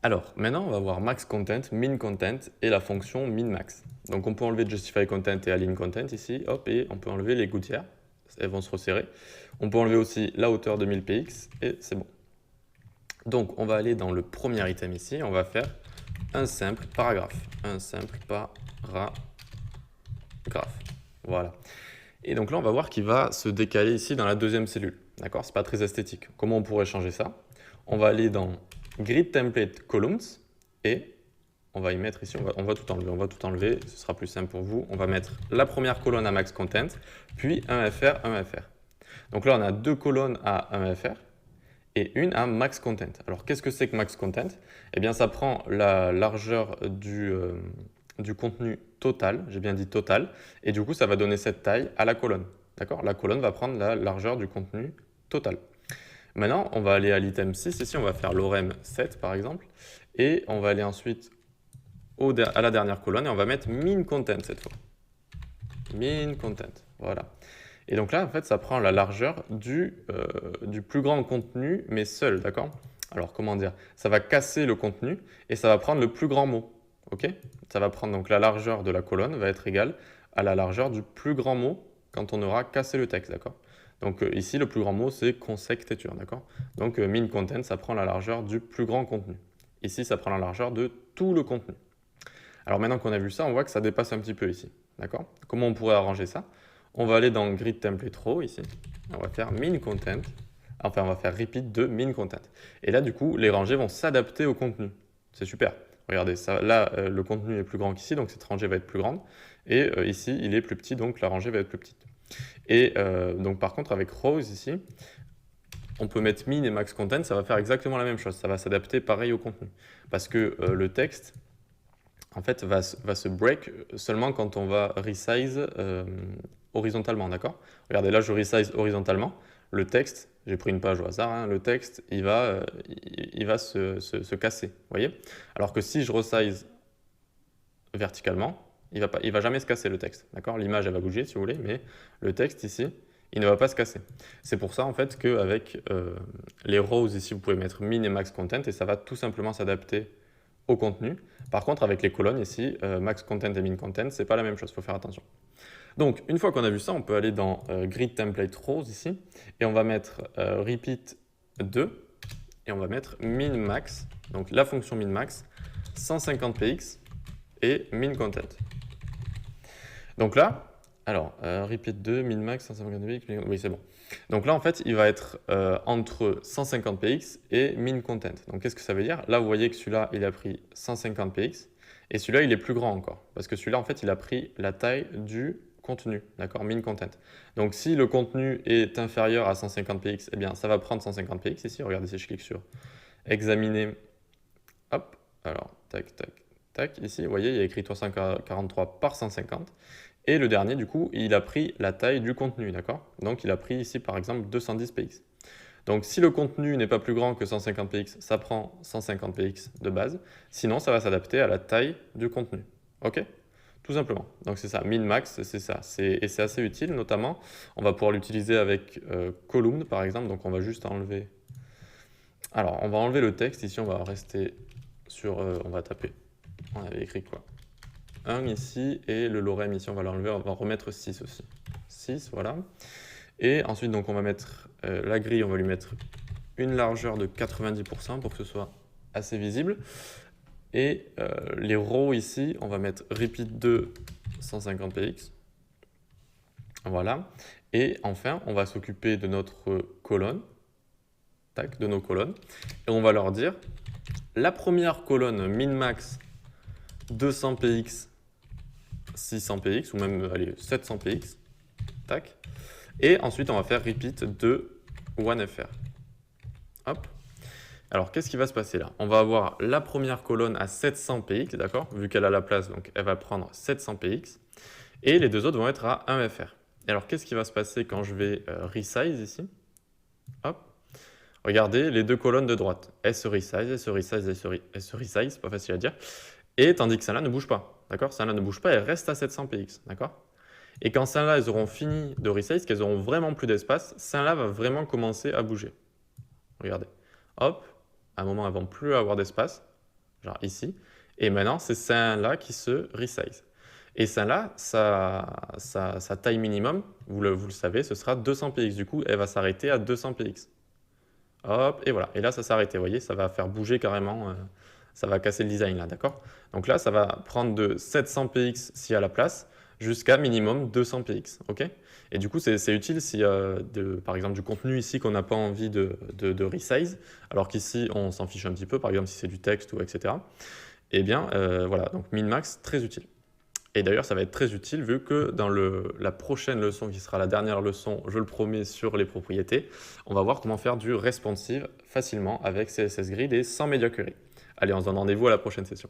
Alors, maintenant, on va voir max content, min content et la fonction min max. Donc, on peut enlever justify content et align content ici, hop, et on peut enlever les gouttières, elles vont se resserrer. On peut enlever aussi la hauteur de 1000 px et c'est bon. Donc, on va aller dans le premier item ici, on va faire un simple paragraphe. Un simple paragraphe. Voilà. Et donc là, on va voir qu'il va se décaler ici dans la deuxième cellule. D'accord? C'est pas très esthétique. Comment on pourrait changer ça? On va aller dans Grid Template Columns et on va y mettre ici, on va tout enlever. On va tout enlever, ce sera plus simple pour vous. On va mettre la première colonne à max content, puis un FR, un FR. Donc là, on a deux colonnes à 1 FR et une à max content. Alors, qu'est-ce que c'est que max content? Eh bien, ça prend la largeur du contenu total, j'ai bien dit total, et du coup, ça va donner cette taille à la colonne. D'accord? La colonne va prendre la largeur du contenu total. Maintenant, on va aller à l'item 6, ici, on va faire lorem 7 par exemple, et on va aller ensuite à la dernière colonne, et on va mettre min content cette fois. Min content, voilà. Et donc là, en fait, ça prend la largeur du plus grand contenu, mais seul, d'accord? Alors, comment dire? Ça va casser le contenu, et ça va prendre le plus grand mot, ok? Ça va prendre donc la largeur de la colonne va être égale à la largeur du plus grand mot quand on aura cassé le texte, d'accord? Donc ici, le plus grand mot, c'est consecteture, d'accord? Donc min content, ça prend la largeur du plus grand contenu. Ici, ça prend la largeur de tout le contenu. Alors maintenant qu'on a vu ça, on voit que ça dépasse un petit peu ici, d'accord? Comment on pourrait arranger ça? On va aller dans Grid Template Row ici, on va faire min content, enfin on va faire repeat de min content. Et là, du coup, les rangées vont s'adapter au contenu. C'est super. Regardez, ça, là, le contenu est plus grand qu'ici, donc cette rangée va être plus grande. Et ici, il est plus petit, donc la rangée va être plus petite. Et donc par contre, avec rows ici, on peut mettre min et max content, ça va faire exactement la même chose. Ça va s'adapter pareil au contenu. Parce que le texte, en fait, va se break seulement quand on va resize horizontalement, d'accord? Regardez, là, je resize horizontalement. Le texte, j'ai pris une page au hasard, hein, le texte, il va se casser, vous voyez? Alors que si je resize verticalement, il va jamais se casser le texte, d'accord? L'image, elle va bouger, si vous voulez, mais le texte ici, il ne va pas se casser. C'est pour ça, en fait, qu'avec les rows ici, vous pouvez mettre min et max content et ça va tout simplement s'adapter au contenu. Par contre, avec les colonnes ici, max content et min content, c'est pas la même chose, il faut faire attention. Donc, une fois qu'on a vu ça, on peut aller dans Grid Template Rows ici, et on va mettre repeat 2, et on va mettre min max, donc la fonction min max, 150 px et min content. Donc là, alors, repeat 2, min max, 150 px, oui c'est bon. Donc là, en fait, il va être entre 150 px et min content. Donc qu'est-ce que ça veut dire? Là, vous voyez que celui-là, il a pris 150 px, et celui-là, il est plus grand encore, parce que celui-là, en fait, il a pris la taille du contenu, d'accord, min content. Donc si le contenu est inférieur à 150 px, eh bien, ça va prendre 150 px ici. Regardez si je clique sur examiner, hop, alors, tac, tac, tac, ici, vous voyez, il y a écrit 343 par 150. Et le dernier, du coup, il a pris la taille du contenu, d'accord? Donc, il a pris ici, par exemple, 210 px. Donc, si le contenu n'est pas plus grand que 150 px, ça prend 150 px de base. Sinon, ça va s'adapter à la taille du contenu. OK? Tout simplement. Donc, c'est ça. Min-max, c'est ça. Et c'est assez utile, notamment, on va pouvoir l'utiliser avec column, par exemple. Donc, on va juste enlever... Alors, on va enlever le texte. Ici, on va rester sur... on va taper. On avait écrit quoi? 1 ici, et le lorem ici, on va l'enlever, on va remettre 6 aussi. 6, voilà. Et ensuite, donc, on va mettre la grille, on va lui mettre une largeur de 90% pour que ce soit assez visible. Et les rows ici, on va mettre repeat 2, 150 px. Voilà. Et enfin, on va s'occuper de notre colonne, tac, de nos colonnes, et on va leur dire, la première colonne min-max 200 px, 600 px, ou même allez, 700 px, tac. Et ensuite, on va faire repeat de 1fr. Hop. Alors, qu'est-ce qui va se passer là? On va avoir la première colonne à 700 px, d'accord? Vu qu'elle a la place, donc elle va prendre 700 px. Et les deux autres vont être à 1fr. Et alors, qu'est-ce qui va se passer quand je vais resize ici? Hop. Regardez les deux colonnes de droite. Elles se resize, elles se resize, elles se resize, pas facile à dire. Et tandis que celle-là ne bouge pas, d'accord? Celle-là ne bouge pas, elle reste à 700 px, d'accord? Et quand celles-là, elles auront fini de resize, qu'elles auront vraiment plus d'espace, celle-là va vraiment commencer à bouger. Regardez. Hop, à un moment, elles ne vont plus avoir d'espace. genre ici. Et maintenant, c'est celle-là qui se resize. Et celle-là, sa taille minimum, vous le savez, ce sera 200 px. Du coup, elle va s'arrêter à 200 px. Hop, et voilà. Et là, ça s'est arrêté. Vous voyez, ça va faire bouger carrément. Ça va casser le design là, d'accord? Donc là, ça va prendre de 700 px s'il y a la place, jusqu'à minimum 200 px, ok? Et du coup, c'est utile si, par exemple, du contenu ici qu'on n'a pas envie de resize, alors qu'ici, on s'en fiche un petit peu, par exemple, si c'est du texte ou etc. Eh bien, voilà, donc min-max, très utile. Et d'ailleurs, ça va être très utile vu que dans la prochaine leçon, qui sera la dernière leçon, je le promets, sur les propriétés, on va voir comment faire du responsive facilement avec CSS Grid et sans Media Query. Allez, on se donne rendez-vous à la prochaine session.